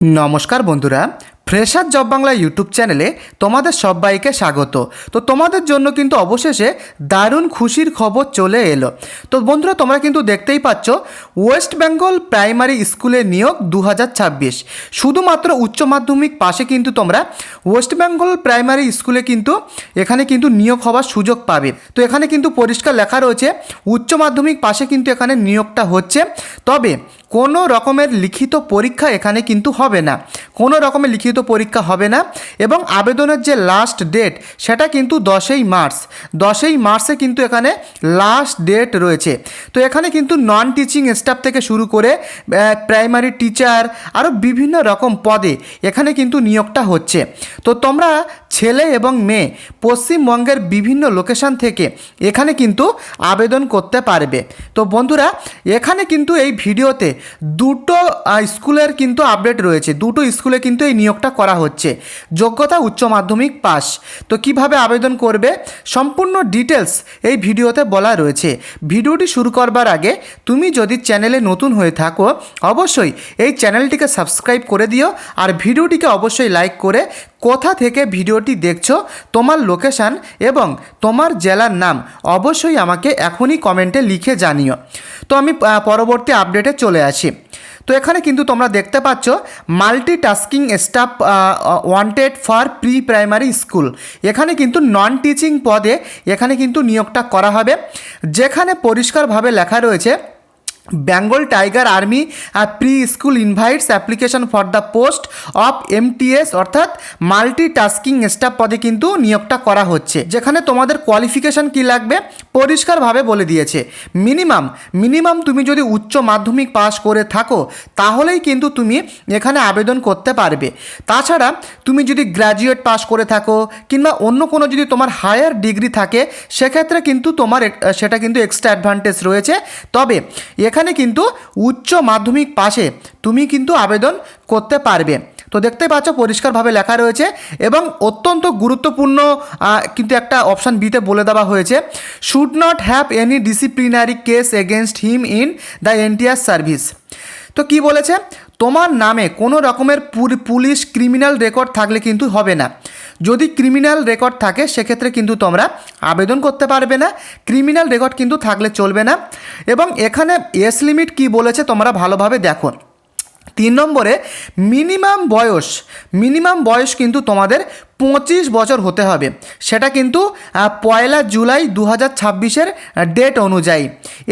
নমস্কার বন্ধুরা, fresher job Bangla YouTube চ্যানেলে তোমাদের সবাইকে স্বাগত। তো তোমাদের জন্য কিন্তু অবশেষে দারুণ খুশির খবর চলে এলো। তো বন্ধুরা, তোমরা কিন্তু দেখতেই পাচ্ছ ওয়েস্ট বেঙ্গল প্রাইমারি স্কুলে নিয়োগ 2026। শুধুমাত্র উচ্চ মাধ্যমিক পাশে কিন্তু তোমরা ওয়েস্ট বেঙ্গল প্রাইমারি স্কুলে কিন্তু এখানে কিন্তু নিয়োগ হওয়ার সুযোগ পাবে। তো এখানে কিন্তু পরিষ্কার লেখা রয়েছে উচ্চ মাধ্যমিক পাশে কিন্তু এখানে নিয়োগটা হচ্ছে, তবে কোনো রকমের লিখিত পরীক্ষা এখানে কিন্তু হবে না, কোনো রকমের লিখিত পরীক্ষা হবে না। এবং আবেদনের যে লাস্ট ডেট সেটা কিন্তু 10ই মার্চে কিন্তু এখানে লাস্ট ডেট রয়েছে। তো এখানে কিন্তু নন টিচিং স্টাফ থেকে শুরু করে প্রাইমারি টিচার আরও বিভিন্ন রকম পদে এখানে কিন্তু নিয়োগটা হচ্ছে। তো তোমরা ছেলে এবং মেয়ে পশ্চিমবঙ্গের বিভিন্ন লোকেশন থেকে এখানে কিন্তু আবেদন করতে পারবে। তো বন্ধুরা, এখানে কিন্তু এই ভিডিওতে দুটো স্কুলের কিন্তু আপডেট রয়েছে, দুটো স্কুলে কিন্তু এই নিয়োগটা করা হচ্ছে। যোগ্যতা উচ্চ মাধ্যমিক পাস। তো কিভাবে আবেদন করবে সম্পূর্ণ ডিটেলস এই ভিডিওতে বলা রয়েছে। ভিডিওটি শুরু করবার আগে তুমি যদি চ্যানেলে নতুন হয়ে থাকো অবশ্যই এই চ্যানেলটিকে সাবস্ক্রাইব করে দিও, আর ভিডিওটিকে অবশ্যই লাইক করে কোথা থেকে ভিডিওটি দেখছো, তোমার লোকেশান এবং তোমার জেলার নাম অবশ্যই আমাকে এখনই কমেন্টে লিখে জানিও। তো আমি পরবর্তী আপডেটে চলে আসি। তো এখানে কিন্তু তোমরা দেখতে পাচ্ছ multitasking staff wanted for pre primary school. এখানে কিন্তু নন টিচিং পদে এখানে কিন্তু নিয়োগটা করা হবে, যেখানে পরিষ্কারভাবে লেখা রয়েছে Bengal tiger army pre school invites application for the post of MTS অর্থাৎ মাল্টিটাস্কিং স্টাফ পদে কিন্তু নিয়োগটা করা হচ্ছে। যেখানে তোমাদের কোয়ালিফিকেশান কী লাগবে পরিষ্কারভাবে বলে দিয়েছে। মিনিমাম তুমি যদি উচ্চ মাধ্যমিক পাস করে থাকো তাহলেই কিন্তু তুমি এখানে আবেদন করতে পারবে। তাছাড়া তুমি যদি গ্র্যাজুয়েট পাস করে থাকো কিংবা অন্য কোনো যদি তোমার হায়ার ডিগ্রি থাকে সেক্ষেত্রে কিন্তু তোমার সেটা কিন্তু এক্সট্রা অ্যাডভান্টেজ রয়েছে। তবে এখানে কিন্তু উচ্চ মাধ্যমিক পাশে তুমি কিন্তু আবেদন করতে পারবে। তো দেখতে পাচ্ছ পরিষ্কারভাবে লেখা রয়েছে এবং অত্যন্ত গুরুত্বপূর্ণ কিন্তু একটা অপশান বিতে বলে দেওয়া হয়েছে, should not have any disciplinary case against him in the NTR service. তো কি বলেছে, তোমার নামে কোনো রকমের পুলিশ ক্রিমিনাল রেকর্ড থাকলে কিন্তু হবে না। যদি ক্রিমিনাল রেকর্ড থাকে সেক্ষেত্রে কিন্তু তোমরা আবেদন করতে পারবে না, ক্রিমিনাল রেকর্ড কিন্তু থাকলে চলবে না। এবং এখানে এজ লিমিট কি বলেছে তোমরা ভালোভাবে দেখো। 3 নম্বরে মিনিমাম বয়স কিন্তু তোমাদের 25 বছর হতে হবে, সেটা কিন্তু 1 জুলাই 2026 ডেট অনুযায়ী।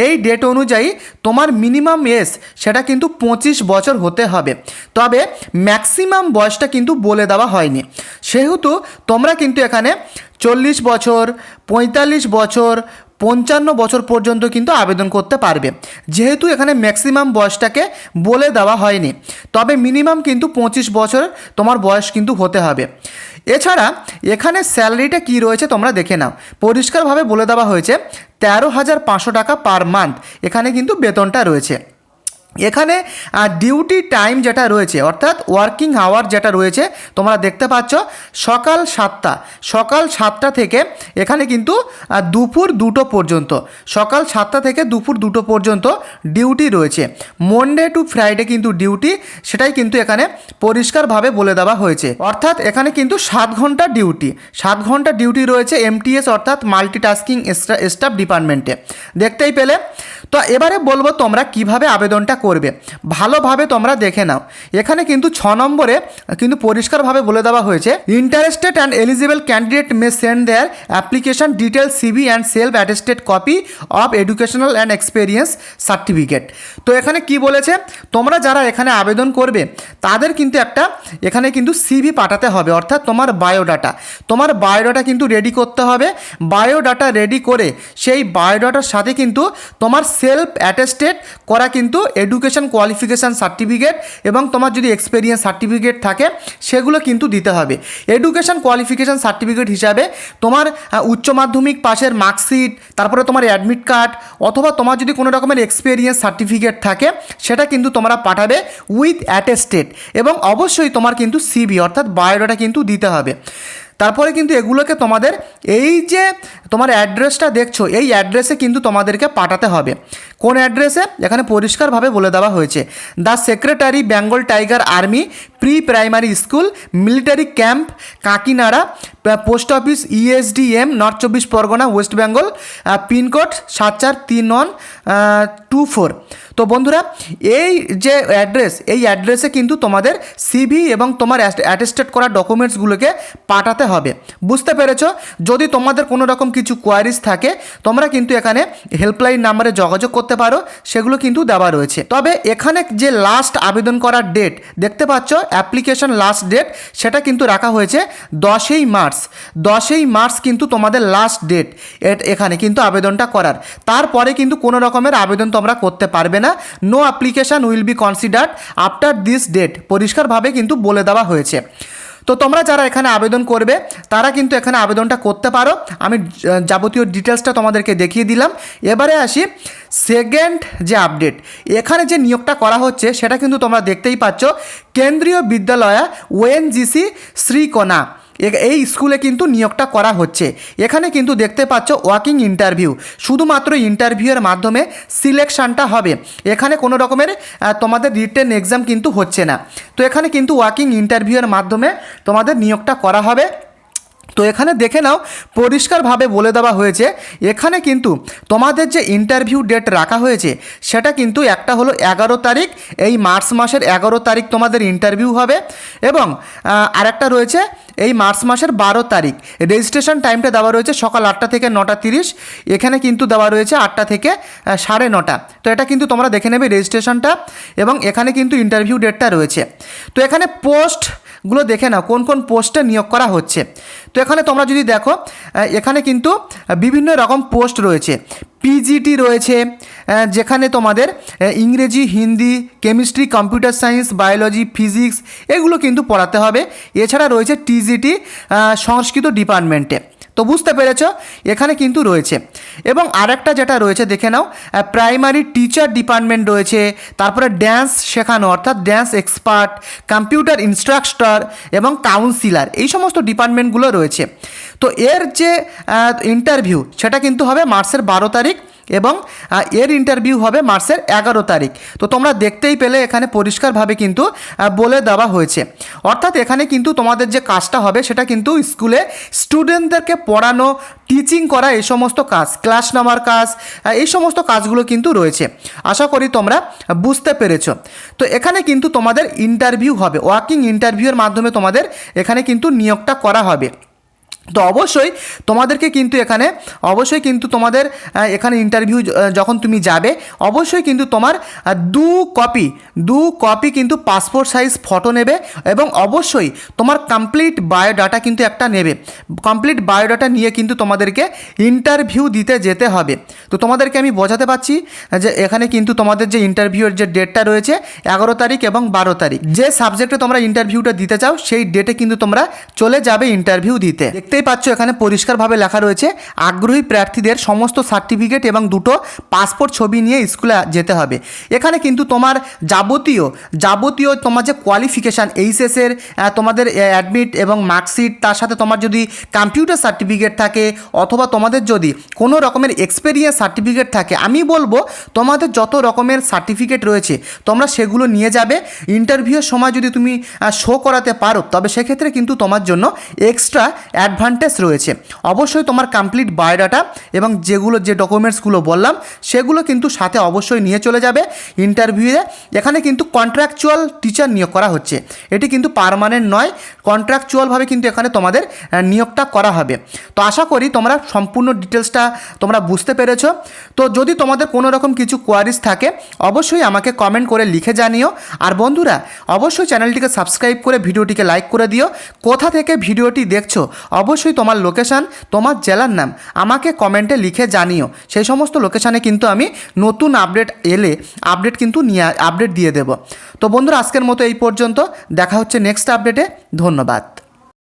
এই ডেট অনুযায়ী তোমার মিনিমাম এজ সেটা কিন্তু 25 বছর হতে হবে, তবে ম্যাক্সিমাম বয়সটা কিন্তু বলে দেওয়া হয়নি। সেহেতু তোমরা কিন্তু এখানে 40 বছর, 45 বছর, 55 বছর পর্যন্ত কিন্তু আবেদন করতে পারবে, যেহেতু এখানে ম্যাক্সিমাম বয়সটাকে বলে দেওয়া হয়নি। তবে মিনিমাম কিন্তু 25 বছর তোমার বয়স কিন্তু হতে হবে। এছাড়া এখানে স্যালারিটা কি রয়েছে তোমরা দেখে নাও, পরিষ্কারভাবে বলে দেওয়া হয়েছে 13,500 টাকা পার মান্থ এখানে কিন্তু বেতনটা রয়েছে। এখানে ডিউটি টাইম যেটা রয়েছে অর্থাৎ ওয়ার্কিং আওয়ার যেটা রয়েছে তোমরা দেখতে পাচ্ছ সকাল 7টা থেকে এখানে কিন্তু দুপুর 2টো পর্যন্ত, সকাল 7টা থেকে দুপুর 2টো পর্যন্ত ডিউটি রয়েছে। মনডে টু ফ্রাইডে কিন্তু ডিউটি, সেটাই কিন্তু এখানে পরিষ্কারভাবে বলে দেওয়া হয়েছে। অর্থাৎ এখানে কিন্তু 7 ঘন্টা ডিউটি রয়েছে MTS অর্থাৎ মাল্টিটাস্কিং স্টাফ ডিপার্টমেন্টে। দেখতেই পেলে। তো এবারে বলবো তোমরা কিভাবে আবেদনটা করবে, ভালোভাবে তোমরা দেখে নাও। এখানে কিন্তু 6 নম্বরে কিন্তু পরিষ্কারভাবে বলে দেওয়া হয়েছে interested and eligible candidate may send their application detail CV and self attested copy of educational and experience certificate. তো এখানে কি বলেছে, তোমরা যারা এখানে আবেদন করবে তাদের কিন্তু একটা এখানে কিন্তু CV পাঠাতে হবে, অর্থাৎ তোমার বায়োডাটা কিন্তু রেডি করতে হবে। বায়োডাটা রেডি করে সেই বায়োডাটার সাথে কিন্তু তোমার সেলফ অ্যাটেস্টেড করা কিন্তু এডুকেশন কোয়ালিফিকেশান সার্টিফিকেট এবং তোমার যদি এক্সপিরিয়েন্স সার্টিফিকেট থাকে সেগুলো কিন্তু দিতে হবে। এডুকেশন কোয়ালিফিকেশান সার্টিফিকেট হিসাবে তোমার উচ্চ মাধ্যমিক পাশের মার্কশিট, তারপরে তোমার অ্যাডমিট কার্ড অথবা তোমার যদি কোনো রকমের এক্সপিরিয়েন্স সার্টিফিকেট থাকে সেটা কিন্তু তোমরা পাঠাবে উইথ অ্যাটেস্টেড, এবং অবশ্যই তোমার কিন্তু CV অর্থাৎ বায়োডাটা কিন্তু দিতে হবে। তারপরে কিন্তু এগুলোকে তোমাদের এই যে তোমার অ্যাড্রেসটা দেখছো এই অ্যাড্রেসে কিন্তু তোমাদেরকে পাঠাতে হবে। কোন অ্যাড্রেসে? এখানে পরিষ্কারভাবে বলে দেওয়া হয়েছে, the secretary Bengal tiger army pre primary school military camp Kakinara, post office ESDM north 24 Pargana West Bengal, pincode 743124। তো বন্ধুরা এই যে অ্যাড্রেস এই অ্যাড্রেসে কিন্তু তোমাদের সিভি এবং তোমার অ্যাটেস্টেড করা ডকুমেন্টসগুলোকে পাঠাতে হবে। বুঝতে পেরেছো? যদি তোমাদের কোনো রকম কিছু কোয়ারিজ থাকে তোমরা কিন্তু এখানে হেল্পলাইন নাম্বারে যোগাযোগ করতে পারো, সেগুলো কিন্তু দেওয়া রয়েছে। তবে এখানে যে লাস্ট আবেদন করার ডেট দেখতে পাচ্ছ, অ্যাপ্লিকেশন লাস্ট ডেট সেটা কিন্তু রাখা হয়েছে 10ই মার্চ। 10ই মার্চ কিন্তু তোমাদের লাস্ট ডেট এখানে কিন্তু আবেদনটা করার। তারপরে কিন্তু কোনো রকমের আবেদন তোমরা করতে পারবে না। No application will be considered after this date পরিষ্কারভাবে কিন্তু বলে দেওয়া হয়েছে। তো তোমরা যারা এখানে আবেদন করবে তারা কিন্তু এখানে আবেদনটা করতে পারো। আমি যাবতীয় ডিটেলসটা তোমাদেরকে দেখিয়ে দিলাম। এবারে আসি সেকেন্ড যে আপডেট, এখানে যে নিয়োগটা করা হচ্ছে সেটা কিন্তু তোমরা দেখতেই পাচ্ছ, কেন্দ্রীয় বিদ্যালয় ONGC শ্রীকোনা এই স্কুলে কিন্তু নিয়োগটা করা হচ্ছে। এখানে কিন্তু দেখতে পাচ্ছ ওয়াকিং ইন্টারভিউ, শুধুমাত্র ইন্টারভিউয়ের মাধ্যমে সিলেকশানটা হবে। এখানে কোনো রকমের তোমাদের রিটেন এক্সাম কিন্তু হচ্ছে না। তো এখানে কিন্তু ওয়াকিং ইন্টারভিউয়ের মাধ্যমে তোমাদের নিয়োগটা করা হবে। তো এখানে দেখে নাও পরিষ্কারভাবে বলে দেওয়া হয়েছে, এখানে কিন্তু তোমাদের যে ইন্টারভিউ ডেট রাখা হয়েছে সেটা কিন্তু একটা হলো 11 তারিখ, এই মার্চ মাসের 11 তারিখ তোমাদের ইন্টারভিউ হবে, এবং আরেকটা রয়েছে এই মার্চ মাসের 12 তারিখ। রেজিস্ট্রেশন টাইমটা দেওয়া রয়েছে সকাল 8টা থেকে 9:30, এখানে কিন্তু দেওয়া রয়েছে 8টা থেকে 9:30। তো এটা কিন্তু তোমরা দেখে নেবে রেজিস্ট্রেশনটা, এবং এখানে কিন্তু ইন্টারভিউ ডেটটা রয়েছে। তো এখানে পোস্টগুলো দেখে নাও কোন কোন পোস্টে নিয়োগ করা হচ্ছে। তো এখানে তোমরা যদি দেখো এখানে কিন্তু বিভিন্ন রকম পোস্ট রয়েছে। PGT রয়েছে, যেখানে তোমাদের ইংরেজি, Hindi, chemistry, computer science, biology, physics এগুলো কিন্তু পড়াতে হবে। এছাড়া রয়েছে TGT সংস্কৃত ডিপার্টমেন্টে। তো বুঝতে পেরেছ, এখানে কিন্তু রয়েছে। এবং আরেকটা যেটা রয়েছে দেখে নাও, প্রাইমারি টিচার ডিপার্টমেন্ট রয়েছে, তারপরে ড্যান্স শেখানো অর্থাৎ ড্যান্স এক্সপার্ট, কম্পিউটার ইনস্ট্রাক্টর এবং কাউন্সিলার, এই সমস্ত ডিপার্টমেন্টগুলো রয়েছে। তো এর যে ইন্টারভিউ সেটা কিন্তু হবে মার্চের 12 তারিখ, এবং এর ইন্টারভিউ হবে মার্চের 11 তারিখ। তো তোমরা দেখতেই পেলে এখানে পরিষ্কারভাবে কিন্তু বলে দেওয়া হয়েছে। অর্থাৎ এখানে কিন্তু তোমাদের যে কাজটা হবে সেটা কিন্তু স্কুলে স্টুডেন্টদেরকে পড়ানো, টিচিং করা, এই সমস্ত কাজ, ক্লাস নেওয়ার কাজ, এই সমস্ত কাজগুলো কিন্তু রয়েছে। আশা করি তোমরা বুঝতে পেরেছো। তো এখানে কিন্তু তোমাদের ইন্টারভিউ হবে, ওয়াকিং ইন্টারভিউয়ের মাধ্যমে তোমাদের এখানে কিন্তু নিয়োগটা করা হবে। তো অবশ্যই তোমাদেরকে কিন্তু এখানে তোমাদের এখানে ইন্টারভিউ যখন তুমি যাবে অবশ্যই কিন্তু তোমার দু কপি কিন্তু পাসপোর্ট সাইজ ফটো নেবে, এবং অবশ্যই তোমার কমপ্লিট বায়োডাটা কিন্তু একটা নেবে। কমপ্লিট বায়োডাটা নিয়ে কিন্তু তোমাদেরকে ইন্টারভিউ দিতে যেতে হবে। তো তোমাদেরকে আমি বোঝাতে পারছি যে এখানে কিন্তু তোমাদের যে ইন্টারভিউয়ের যে ডেটটা রয়েছে 11 তারিখ এবং 12 তারিখ, যে সাবজেক্টে তোমরা ইন্টারভিউটা দিতে চাও সেই ডেটে কিন্তু তোমরা চলে যাবে ইন্টারভিউ দিতে। দেখতেই পাচ্ছ এখানে পরিষ্কারভাবে লেখা রয়েছে, আগ্রহী প্রার্থীদের সমস্ত সার্টিফিকেট এবং 2টো পাসপোর্ট ছবি নিয়ে স্কুলে যেতে হবে। এখানে কিন্তু তোমার যাবতীয় তোমার যে কোয়ালিফিকেশান, এইচএসের তোমাদের অ্যাডমিট এবং মার্কশিট, তার সাথে তোমার যদি কম্পিউটার সার্টিফিকেট থাকে অথবা তোমাদের যদি কোনো রকমের এক্সপেরিয়েন্স সার্টিফিকেট থাকে, আমি বলবো তোমাদের যত রকমের সার্টিফিকেট রয়েছে তোমরা সেগুলো নিয়ে যাবে। ইন্টারভিউয়ের সময় যদি তুমি শো করাতে পারো তবে সেক্ষেত্রে কিন্তু তোমার জন্য এক্সট্রা অ্যাডভান্টেজ রয়েছে। অবশ্যই তোমার কমপ্লিট বায়োডাটা এবং যে ডকুমেন্টসগুলো বললাম সেগুলো কিন্তু সাথে অবশ্যই নিয়ে চলে যাবে ইন্টারভিউয়ে। এখানে কিন্তু কন্ট্রাকচুয়াল টিচার নিয়োগ করা হচ্ছে, এটি কিন্তু পার্মানেন্ট নয়, কন্ট্রাকচুয়ালভাবে কিন্তু এখানে তোমাদের নিয়োগটা করা হবে। তো আশা করি তোমরা সম্পূর্ণ ডিটেলসটা তোমরা বুঝতে পেরেছো। তো যদি তোমাদের কোনো রকম কিছু কোয়ারিজ থাকে অবশ্যই আমাকে কমেন্ট করে লিখে জানিও। আর বন্ধুরা অবশ্যই চ্যানেলটিকে সাবস্ক্রাইব করে ভিডিওটিকে লাইক করে দিও। কোথা থেকে ভিডিওটি দেখছো অবশ্যই তোমার লোকেশান, তোমার জেলার নাম আমাকে কমেন্টে লিখে জানিও। সেই সমস্ত লোকেশানে কিন্তু আমি নতুন আপডেট এলে আপডেট দিয়ে দেব। তো বন্ধুরা আজকের মতো এই পর্যন্ত, দেখা হচ্ছে নেক্সট আপডেটে। ধন্যবাদ।